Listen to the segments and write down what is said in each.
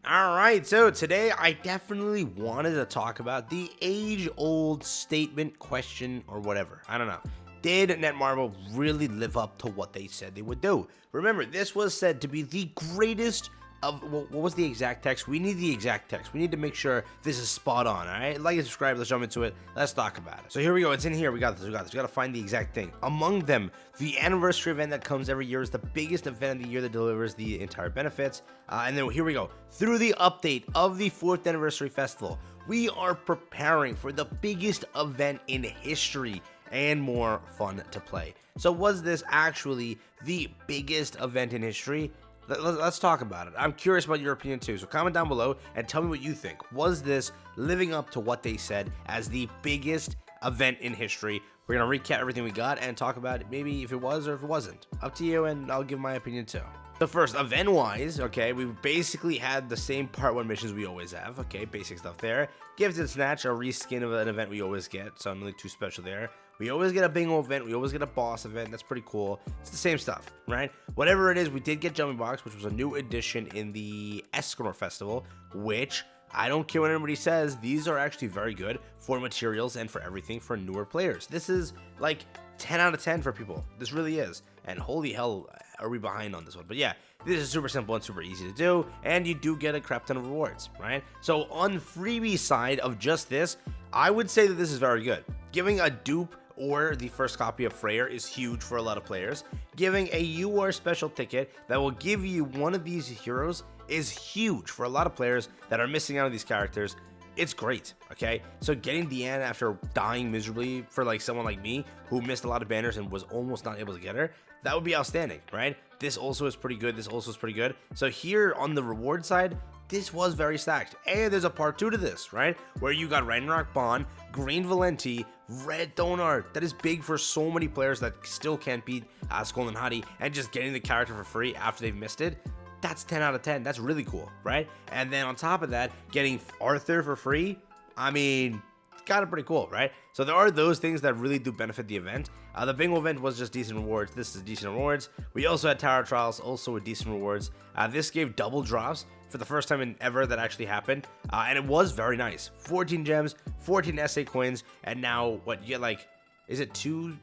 Alright, so today I definitely wanted to talk about the age-old statement, question, or whatever. I don't know. Did Netmarble really live up to what they said they would do? Remember, this was said to be the greatest of, what was the exact text? We need the exact text. We need to make sure this is spot on, alright? Like and subscribe, let's jump into it. Let's talk about it. So here we go, it's in here, we got this. We gotta find the exact thing. Among them, the anniversary event that comes every year is the biggest event of the year that delivers the entire benefits. And then here we go. Through the update of the 4th anniversary festival, we are preparing for the biggest event in history and more fun to play. So was this actually the biggest event in history? Let's talk about it. I'm curious about your opinion too, so comment down below and tell me what you think. Was this living up to what they said as the biggest event in history? We're going to recap everything we got and talk about it, maybe if it was or if it wasn't. Up to you, and I'll give my opinion too. So first, event-wise, okay, we basically had the same part 1 missions we always have, okay, basic stuff there. Gifted Snatch, a reskin of an event we always get, so nothing too special there. We always get a bingo event, we always get a boss event, that's pretty cool. It's the same stuff, right? Whatever it is, we did get Jumping Box, which was a new addition in the Eskimo Festival, which, I don't care what anybody says, these are actually very good for materials and for everything for newer players. This is like 10 out of 10 for people. This really is. And holy hell, are we behind on this one? But yeah, this is super simple and super easy to do, and you do get a crap ton of rewards, right? So on freebie side of just this, I would say that this is very good. Giving a dupe or the first copy of Freyr is huge for a lot of players. Giving a UR special ticket that will give you one of these heroes is huge for a lot of players that are missing out on these characters. It's great, okay? So getting Deanne after dying miserably for like someone like me who missed a lot of banners and was almost not able to get her, that would be outstanding, right? This also is pretty good. This also is pretty good. So here on the reward side, this was very stacked. And there's a part 2 to this, right? Where you got Ragnarok Bond, Green Valenti, Red Donard. That is big for so many players that still can't beat Skull and Hottie, and just getting the character for free after they've missed it. That's 10 out of 10. That's really cool, right? And then on top of that, getting Arthur for free, I mean, kind of pretty cool, right? So there are those things that really do benefit the event. The bingo event was just decent rewards. This is decent rewards. We also had Tower Trials, also with decent rewards. This gave double drops for the first time in ever that actually happened, and it was very nice. 14 gems, 14 SA coins, and now what you get, like, is it 2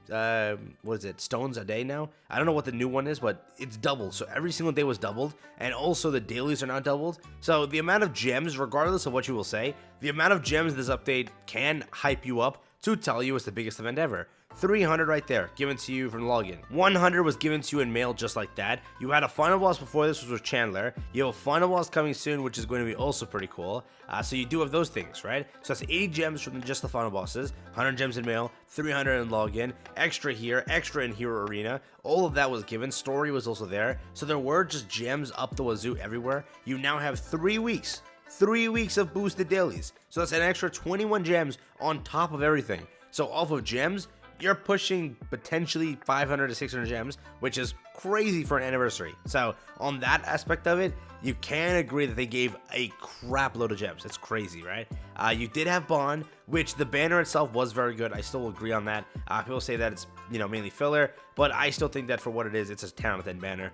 what is it, stones a day now? I don't know what the new one is, but it's doubled. So every single day was doubled, and also the dailies are now doubled. So the amount of gems, regardless of what you will say, the amount of gems this update can hype you up to tell you it's the biggest event ever. 300 right there, given to you from login. 100 was given to you in mail just like that. You had a final boss before this, which was Chandler. You have a final boss coming soon, which is going to be also pretty cool. So you do have those things, right? So that's 80 gems from just the final bosses, 100 gems in mail, 300 in login, extra here, extra in Hero Arena. All of that was given. Story was also there. So there were just gems up the wazoo everywhere. You now have 3 weeks. 3 weeks of boosted dailies. So that's an extra 21 gems on top of everything. So off of gems, you're pushing potentially 500 to 600 gems, which is crazy for an anniversary. So on that aspect of it, you can agree that they gave a crap load of gems. It's crazy, right? You did have Bond, which the banner itself was very good. I still agree on that. People say that it's, you know, mainly filler, but I still think that for what it is, it's a 10 out of 10 banner.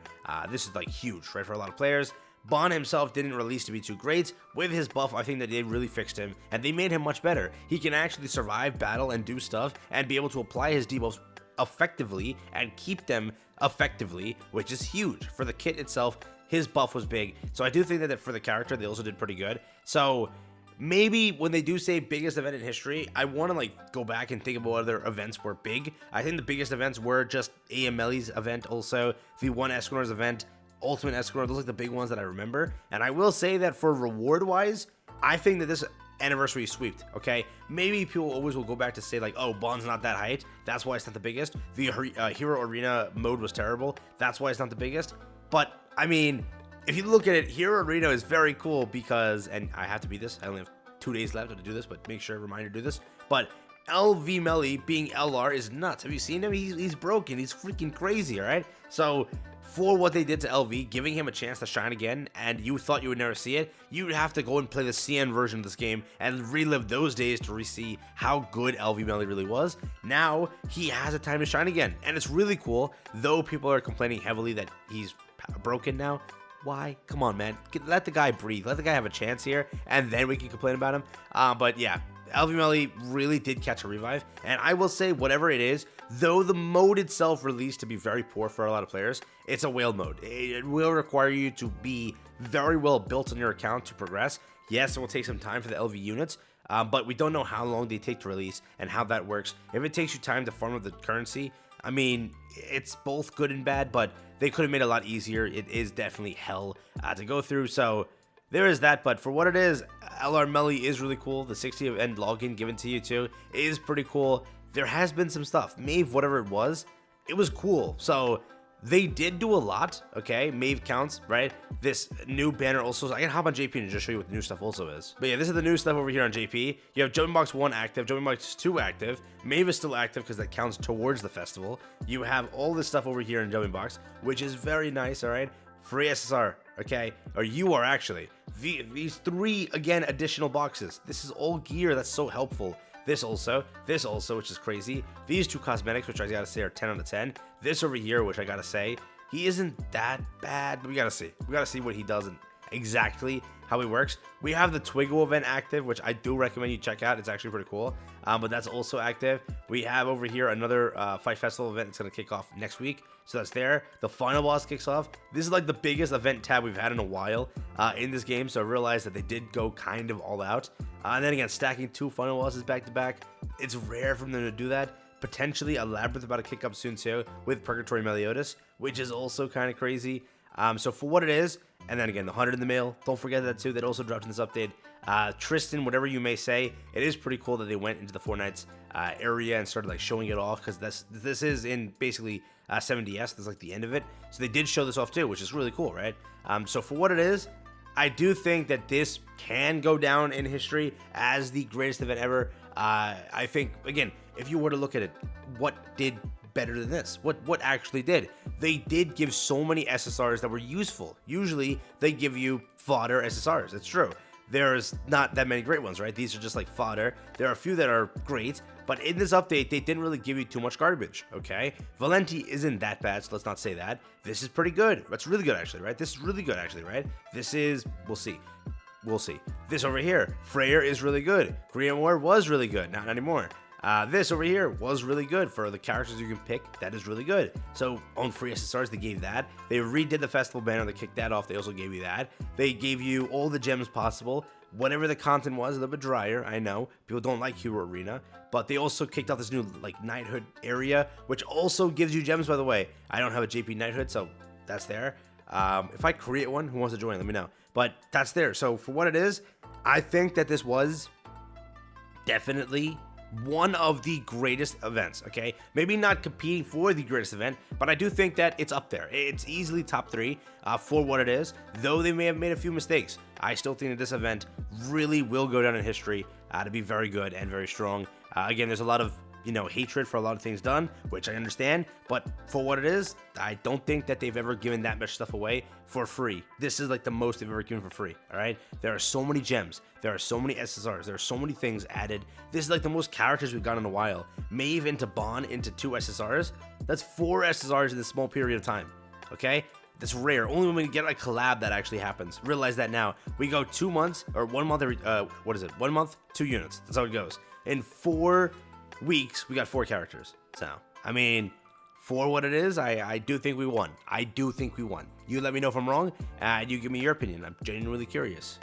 This is like huge, right, for a lot of players. Bond himself didn't release to be too great. With his buff, I think that they really fixed him, and they made him much better. He can actually survive battle and do stuff, and be able to apply his debuffs effectively, and keep them effectively, which is huge. For the kit itself, his buff was big, so I do think that for the character, they also did pretty good. So maybe when they do say biggest event in history, I want to like go back and think about what other events were big. I think the biggest events were just AMLE's event, also the one Esquinor's event, Ultimate Escanor. Those are like the big ones that I remember. And I will say that for reward wise, I think that this anniversary is sweeped, okay? Maybe people always will go back to say like, oh, Bond's not that hyped, that's why it's not the biggest. The Hero Arena mode was terrible, that's why it's not the biggest. But I mean, if you look at it, Hero Arena is very cool because, and I have to beat this, I only have 2 days left to do this, but make sure, reminder to do this. But LV Melly being LR is nuts. Have you seen him? He's broken. He's freaking crazy, all right? So for what they did to LV, giving him a chance to shine again, and you thought you would never see it, you'd have to go and play the CN version of this game and relive those days to see how good LV Melly really was. Now, he has a time to shine again, and it's really cool, though people are complaining heavily that he's broken now. Why? Come on, man. Let the guy breathe. Let the guy have a chance here, and then we can complain about him. But yeah, LV Melly really did catch a revive, and I will say, whatever it is, though the mode itself released to be very poor for a lot of players, it's a whale mode. It will require you to be very well built on your account to progress. Yes, it will take some time for the LV units, but we don't know how long they take to release and how that works. If it takes you time to farm up the currency, I mean, it's both good and bad, but they could have made it a lot easier. It is definitely hell to go through, so there is that. But for what it is, LR Melly is really cool. The 60 event login given to you too is pretty cool. There has been some stuff. Mave, whatever it was cool. So they did do a lot, okay? Mave counts, right? This new banner also, I can hop on JP and just show you what the new stuff also is. But yeah, this is the new stuff over here on JP. You have Jumping Box 1 active, Jumping Box 2 active. Mave is still active because that counts towards the festival. You have all this stuff over here in Jumping Box, which is very nice, all right? Free SSR, okay? Or you are actually. These 3, again, additional boxes. This is all gear that's so helpful. This also, which is crazy. These 2 cosmetics, which I gotta say are 10 out of 10. This over here, which I gotta say, he isn't that bad, but we gotta see. We gotta see what he does and exactly how he works. We have the Twiggo event active, which I do recommend you check out. It's actually pretty cool, but that's also active. We have over here another Fight Festival event. It's gonna kick off next week, so that's there. The final boss kicks off. This is like the biggest event tab we've had in a while in this game, so I realized that they did go kind of all out. And then again, stacking 2 final bosses back to back, it's rare for them to do that. Potentially a Labyrinth about to kick up soon too with Purgatory Meliodas, which is also kind of crazy. So for what it is, and then again, the 100 in the mail, don't forget that too. That also dropped in this update. Tristan, whatever you may say, it is pretty cool that they went into the 4 Nights area and started like showing it off, because this is in basically 70s. That's like the end of it. So they did show this off too, which is really cool, right? So for what it is, I do think that this can go down in history as the greatest event ever. I think, again, if you were to look at it, what did better than this? What actually did? They did give so many SSRs that were useful. Usually, they give you fodder SSRs. It's true. There's not that many great ones, right? These are just like fodder. There are a few that are great, but in this update, they didn't really give you too much garbage, okay? Valenti isn't that bad, so let's not say that. This is pretty good. That's really good, actually, right? This is really good, actually, right? This is, we'll see. We'll see. This over here, Freyr is really good. Korean War was really good, not anymore. This over here was really good for the characters you can pick. That is really good. So on free SSRs, they gave that. They redid the festival banner. They kicked that off. They also gave you that. They gave you all the gems possible. Whatever the content was, a little bit drier. I know people don't like Hero Arena, but they also kicked off this new like knighthood area, which also gives you gems. By the way, I don't have a JP knighthood, so that's there. If I create one, who wants to join? Let me know. But that's there. So for what it is, I think that this was definitely one of the greatest events, okay? Maybe not competing for the greatest event, but I do think that it's up there. It's easily top 3 for what it is, though they may have made a few mistakes. I still think that this event really will go down in history to be very good and very strong. Again, there's a lot of hatred for a lot of things done, which I understand, but for what it is, I don't think that they've ever given that much stuff away for free. This is like the most they've ever given for free, all right? There are so many gems. There are so many SSRs. There are so many things added. This is like the most characters we've gotten in a while. Maeve into Bon into 2 SSRs. That's 4 SSRs in this small period of time, okay? That's rare. Only when we get a collab that actually happens. Realize that now. We go 2 months, or 1 month every, 1 month, 2 units. That's how it goes. In 4 weeks, we got 4 characters. So, I mean, for what it is, I do think we won. I do think we won. You let me know if I'm wrong, and you give me your opinion. I'm genuinely curious.